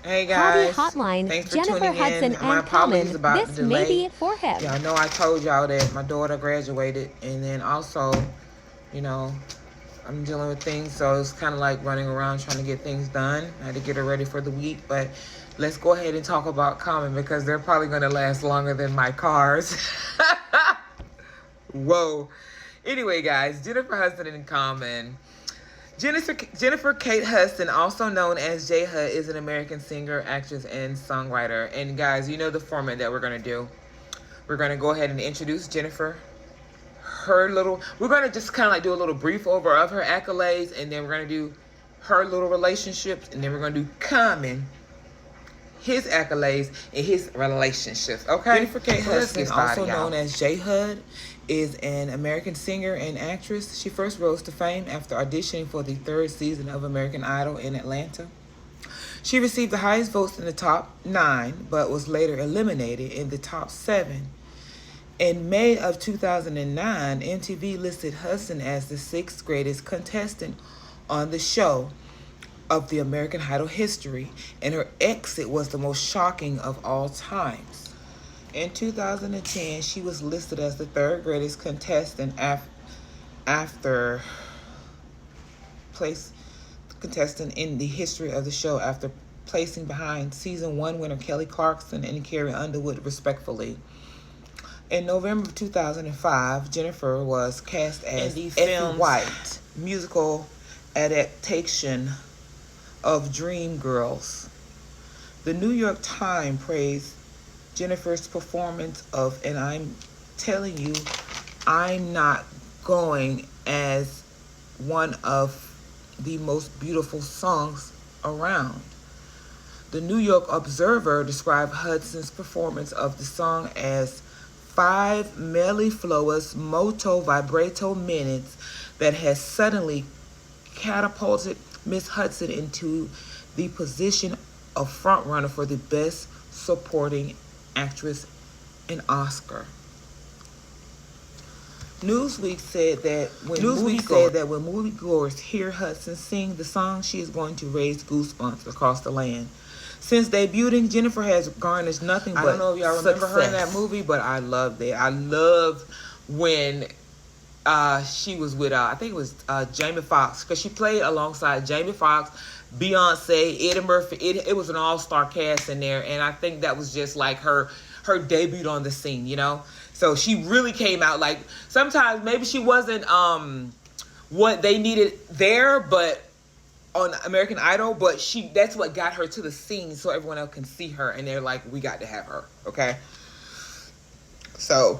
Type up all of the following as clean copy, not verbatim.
Hey Hottie guys, Hotline, thanks for Jennifer tuning Hudson, in. My and apologies Common. about the This may be delay. it for him. Y'all know I told y'all that my daughter graduated, and then also, you know, I'm dealing with things, so it's kind of like running around trying to get things done. I had to get her ready for the week, but let's go ahead and talk about Common because they're probably going to last longer than my cars. Whoa. Anyway, guys, Jennifer Hudson and Common. Jennifer Kate Hudson, also known as J Hud, is an American singer, actress, and songwriter. And guys, you know the format that we're going to do. We're going to go ahead and introduce Jennifer. We're going to just kind of like do a little brief over of her accolades. And then we're going to do her little relationships. And then we're going to do Common, his accolades, and his relationships. Okay? Jennifer Kate Hudson, also known as J Hud, is an American singer and actress. She first rose to fame after auditioning for the third season of American Idol in Atlanta. She received the highest votes in the top 9, but was later eliminated in the top 7. In May of 2009, MTV listed Hudson as the 6th greatest contestant on the show of the American Idol history, and her exit was the most shocking of all times. In 2010, she was listed as the 3rd greatest contestant after in the history of the show, after placing behind season 1 winner Kelly Clarkson and Carrie Underwood, respectfully. In November of 2005, Jennifer was cast as the Effie White musical adaptation of Dreamgirls. The New York Times praised Jennifer's performance of "And I'm Telling You, I'm Not Going" as one of the most beautiful songs around. The New York Observer described Hudson's performance of the song as 5 mellifluous moto vibrato minutes that has suddenly catapulted Miss Hudson into the position of frontrunner for the Best Supporting Actress and Oscar. Newsweek said that when moviegoers hear Hudson sing the song, she is going to raise goosebumps across the land. Since debuting, Jennifer has garnered nothing but success. I don't know if y'all remember her in that movie, but I loved it. I loved when she was with, I think it was Jamie Foxx, because she played alongside Jamie Foxx, Beyonce, Eddie Murphy. It was an all-star cast in there, and I think that was just like her debut on the scene, you know? So she really came out like, sometimes maybe she wasn't what they needed there, but on American Idol, but that's what got her to the scene so everyone else can see her, and they're like, we got to have her, okay? So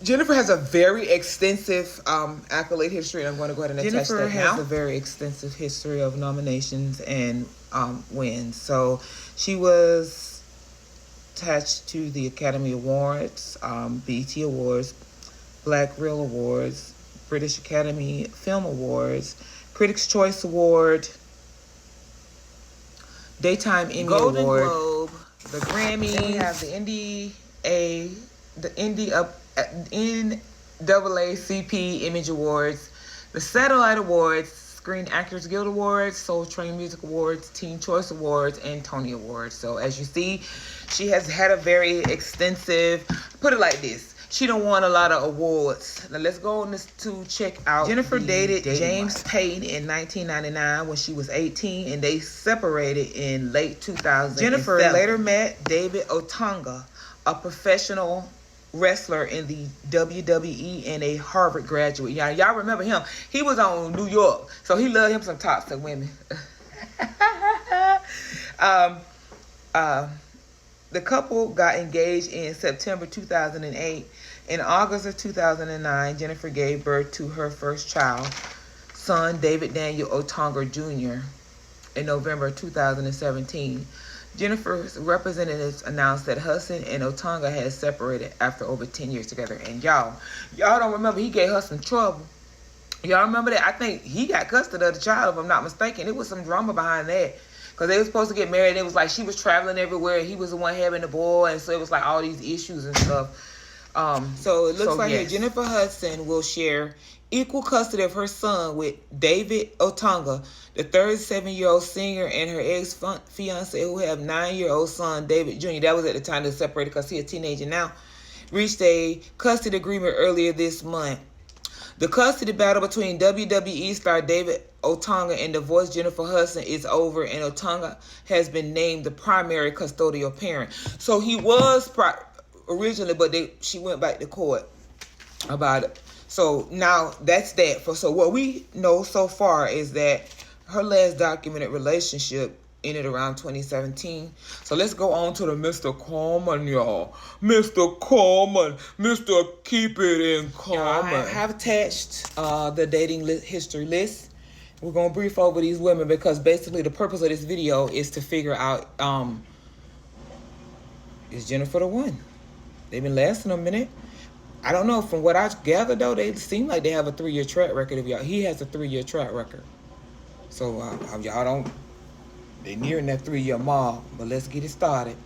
Jennifer has a very extensive accolade history, and I'm going to go ahead and attest that now. Jennifer has a very extensive history of nominations and wins. So she was attached to the Academy Awards, BET Awards, Black Reel Awards, British Academy Film Awards, Critics' Choice Award, Daytime Emmy Golden Award, Globe, the Grammy. Then we have the NAACP Image Awards, the Satellite Awards, Screen Actors Guild Awards, Soul Train Music Awards, Teen Choice Awards, and Tony Awards. So as you see, she has had a very extensive, put it like this, she done won a lot of awards. Now let's go on to check out. Jennifer dated James Payne in 1999 when she was 18, and they separated in late 2000. Jennifer later met David Otunga, a professional wrestler in the WWE and a Harvard graduate. Y'all remember him? He was on New York, so he loved him some toxic women. The couple got engaged in September 2008. In August of 2009, Jennifer gave birth to her first child, son David Daniel Otunga Jr. In November 2017. Jennifer's representatives announced that Hudson and Otunga had separated after over 10 years together. And y'all don't remember, he gave her some trouble. Y'all remember that? I think he got custody of the child, if I'm not mistaken. It was some drama behind that. Because they were supposed to get married, and it was like she was traveling everywhere. He was the one having the boy, and so it was like all these issues and stuff. So it looks like Jennifer Hudson will share equal custody of her son with David Otunga, the 37-year-old singer, and her ex-fiance, who have 9-year-old son, David Jr. That was at the time they separated because he's a teenager now. Reached a custody agreement earlier this month. The custody battle between WWE star David Otunga and The Voice Jennifer Hudson is over, and Otunga has been named the primary custodial parent. So he was originally, but she went back to court about it. So now that's that. So what we know so far is that her last documented relationship ended around 2017. So let's go on to the Mr. Common, y'all. Mr. Common. Mr. Keep It in Common. I have attached the dating history list. We're going to brief over these women because basically the purpose of this video is to figure out, is Jennifer the one? They've been lasting a minute. I don't know. From what I gathered, though, they seem like they have a 3-year track record. He has a 3-year track record. So y'all don't. They're nearing that 3-year mark, but let's get it started.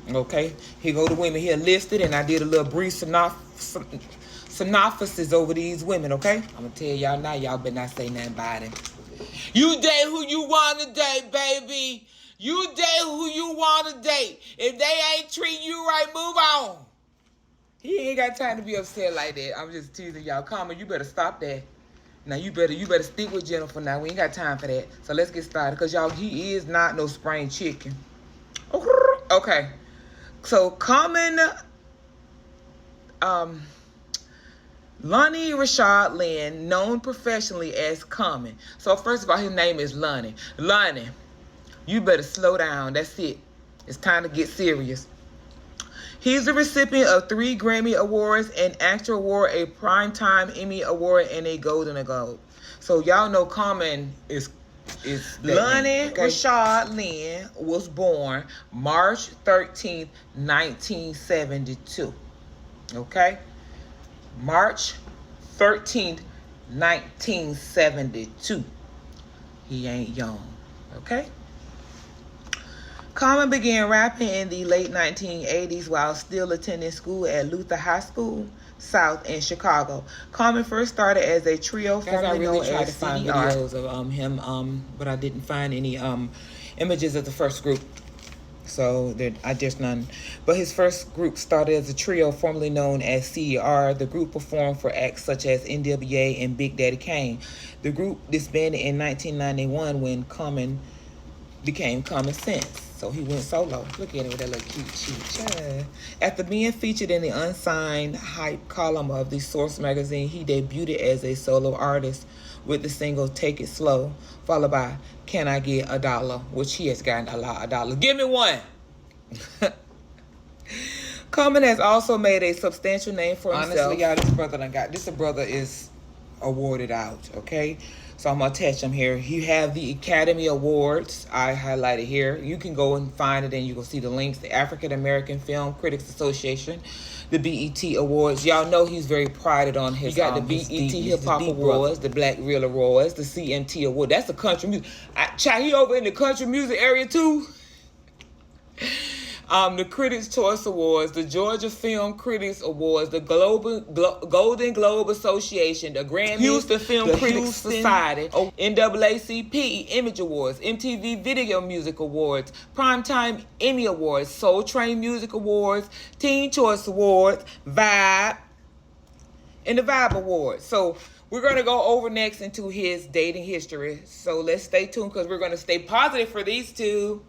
Okay, here go the women here listed, and I did a little brief synopsis over these women. Okay, I'm gonna tell y'all now. Y'all better not say nothing about it. You date who you want to date, baby. You date who you want to date. If they ain't treating you right, move on. He ain't got time to be upset like that. I'm just teasing y'all. Common, you better stop that. Now you better stick with Jennifer now. We ain't got time for that. So let's get started. Because y'all, he is not no spring chicken. Okay. So Common, Lonnie Rashad Lynn, known professionally as Common. So first of all, his name is Lonnie. Lonnie, you better slow down. That's it. It's time to get serious. He's the recipient of 3 Grammy Awards, an Actor Award, a Primetime Emmy Award, and a Golden Globe. So y'all know Common is Lonnie Rashad Lynn was born March 13th, 1972. Okay? March 13th, 1972. He ain't young. Okay? Common began rapping in the late 1980s while still attending school at Luther High School South in Chicago. Common first started as a trio formerly known as CDR. I tried to find videos of him, but I didn't find any images of the first group. So I just none. But his first group started as a trio formerly known as CDR. The group performed for acts such as NWA and Big Daddy Kane. The group disbanded in 1991 when Common became Common Sense. So he went solo. Look at him with that little cute cheek. After being featured in the unsigned hype column of the Source magazine, he debuted as a solo artist with the single Take It Slow, followed by Can I Get a Dollar, which he has gotten a lot of dollars. Give me one. Common has also made a substantial name for himself. Honestly, y'all, this brother is awarded out, okay? So I'm going to attach them here. You have the Academy Awards. I highlighted here. You can go and find it and you can see the links. The African American Film Critics Association. The BET Awards. Y'all know he's very prided on his. You got the BET Hip Hop Awards, the Black Reel Awards, the CMT Award. That's the country music. He over in the country music area too. The Critics' Choice Awards, the Georgia Film Critics Awards, the Golden Globe Association, the Grammys, Houston Film Critics Society, NAACP Image Awards, MTV Video Music Awards, Primetime Emmy Awards, Soul Train Music Awards, Teen Choice Awards, Vibe, and the Vibe Awards. So we're going to go over next into his dating history. So let's stay tuned because we're going to stay positive for these two.